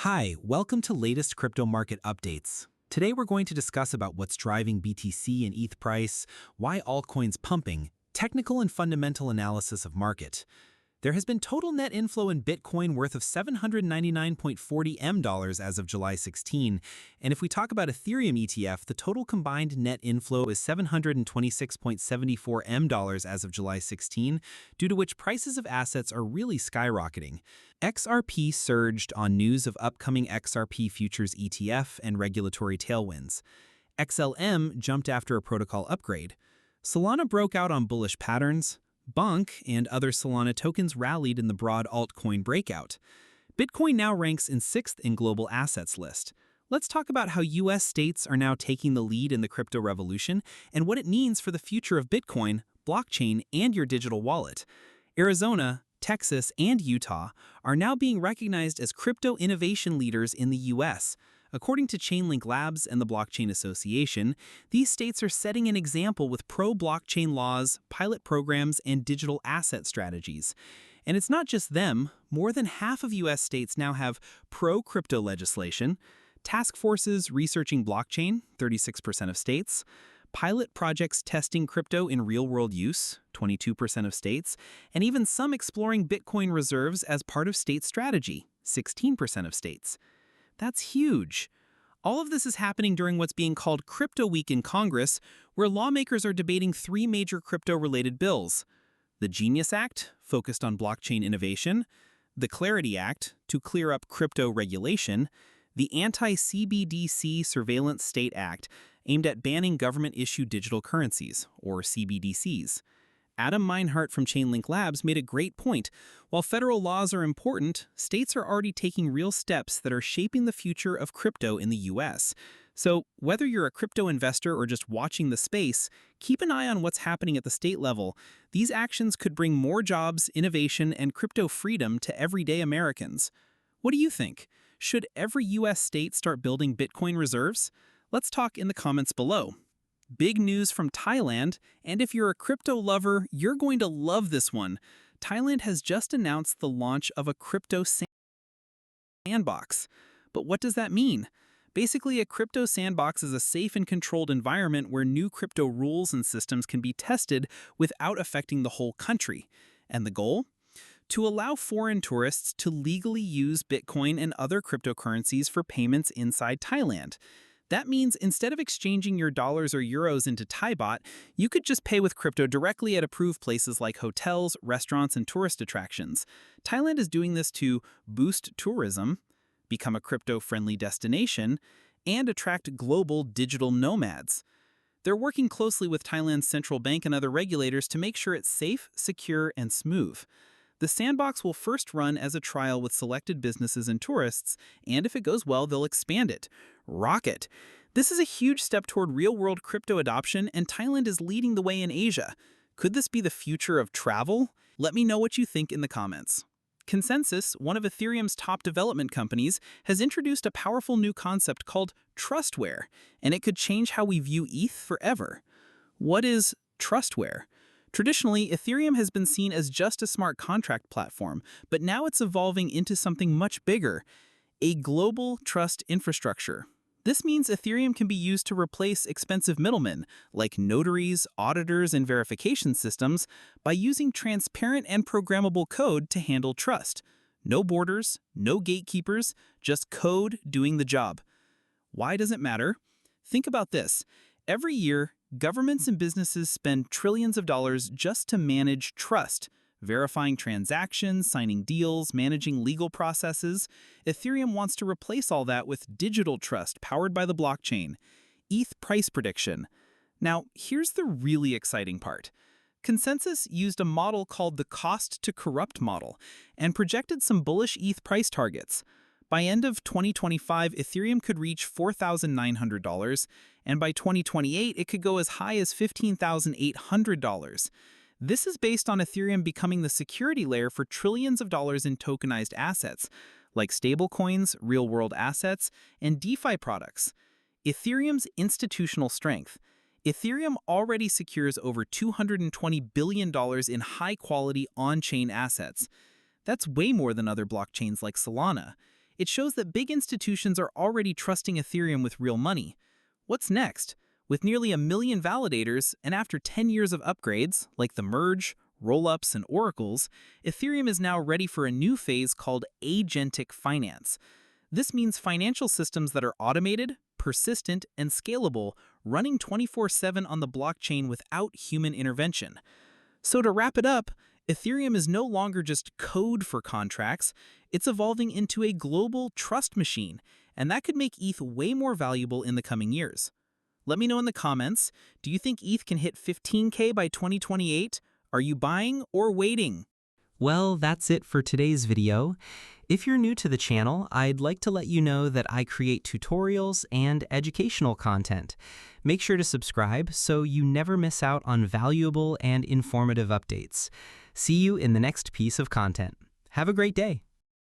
Hi, welcome to latest crypto market updates. Today we're going to discuss about what's driving BTC and ETH price, why altcoins pumping, technical and fundamental analysis of market. There has been total net inflow in Bitcoin worth of $799.40 M as of July 16, and if we talk about Ethereum ETF, the total combined net inflow is $726.74 M as of July 16, due to which prices of assets are really skyrocketing. XRP surged on news of upcoming XRP futures ETF and regulatory tailwinds. XLM jumped after a protocol upgrade. Solana broke out on bullish patterns. BUNK and other Solana tokens rallied in the broad altcoin breakout. Bitcoin now ranks in 6th in global assets list. Let's talk about how US states are now taking the lead in the crypto revolution and what it means for the future of Bitcoin, blockchain, and your digital wallet. Arizona, Texas, and Utah are now being recognized as crypto innovation leaders in the US. According to Chainlink Labs and the Blockchain Association, these states are setting an example with pro-blockchain laws, pilot programs, and digital asset strategies. And it's not just them. More than half of US states now have pro-crypto legislation, task forces researching blockchain, 36% of states, pilot projects testing crypto in real-world use, 22% of states, and even some exploring Bitcoin reserves as part of state strategy, 16% of states. That's huge. All of this is happening during what's being called Crypto Week in Congress, where lawmakers are debating 3 major crypto-related bills. The Genius Act, focused on blockchain innovation, the Clarity Act, to clear up crypto regulation, the Anti-CBDC Surveillance State Act, aimed at banning government-issued digital currencies, or CBDCs. Adam Meinhardt from Chainlink Labs made a great point. While federal laws are important, states are already taking real steps that are shaping the future of crypto in the US. So, whether you're a crypto investor or just watching the space, keep an eye on what's happening at the state level. These actions could bring more jobs, innovation, and crypto freedom to everyday Americans. What do you think? Should every US state start building Bitcoin reserves? Let's talk in the comments below. Big news from Thailand, and if you're a crypto lover, you're going to love this one. Thailand has just announced the launch of a crypto sandbox. But what does that mean? Basically, a crypto sandbox is a safe and controlled environment where new crypto rules and systems can be tested without affecting the whole country. And the goal? To allow foreign tourists to legally use Bitcoin and other cryptocurrencies for payments inside Thailand. That means instead of exchanging your dollars or euros into Thai baht, you could just pay with crypto directly at approved places like hotels, restaurants, and tourist attractions. Thailand is doing this to boost tourism, become a crypto-friendly destination, and attract global digital nomads. They're working closely with Thailand's central bank and other regulators to make sure it's safe, secure, and smooth. The sandbox will first run as a trial with selected businesses and tourists, and if it goes well, they'll expand it. Rocket! This is a huge step toward real-world crypto adoption, and Thailand is leading the way in Asia. Could this be the future of travel? Let me know what you think in the comments. Consensus, one of Ethereum's top development companies, has introduced a powerful new concept called trustware, and it could change how we view ETH forever. What is trustware? Traditionally, Ethereum has been seen as just a smart contract platform, but now it's evolving into something much bigger, a global trust infrastructure. This means Ethereum can be used to replace expensive middlemen, like notaries, auditors, and verification systems, by using transparent and programmable code to handle trust. No borders, no gatekeepers, just code doing the job. Why does it matter? Think about this. Every year, governments and businesses spend trillions of dollars just to manage trust, verifying transactions, signing deals, managing legal processes. Ethereum wants to replace all that with digital trust powered by the blockchain. ETH price prediction. Now, here's the really exciting part. Consensus used a model called the cost-to-corrupt model and projected some bullish ETH price targets. By end of 2025, Ethereum could reach $4,900, and by 2028, it could go as high as $15,800. This is based on Ethereum becoming the security layer for trillions of dollars in tokenized assets, like stablecoins, real-world assets, and DeFi products. Ethereum's institutional strength. Ethereum already secures over $220 billion in high-quality on-chain assets. That's way more than other blockchains like Solana. It shows that big institutions are already trusting Ethereum with real money. What's next? With nearly 1 million validators, and after 10 years of upgrades, like the merge, rollups, and oracles, Ethereum is now ready for a new phase called agentic finance. This means financial systems that are automated, persistent, and scalable, running 24/7 on the blockchain without human intervention. So to wrap it up, Ethereum is no longer just code for contracts, it's evolving into a global trust machine, and that could make ETH way more valuable in the coming years. Let me know in the comments, do you think ETH can hit 15K by 2028? Are you buying or waiting? Well, that's it for today's video. If you're new to the channel, I'd like to let you know that I create tutorials and educational content. Make sure to subscribe so you never miss out on valuable and informative updates. See you in the next piece of content. Have a great day.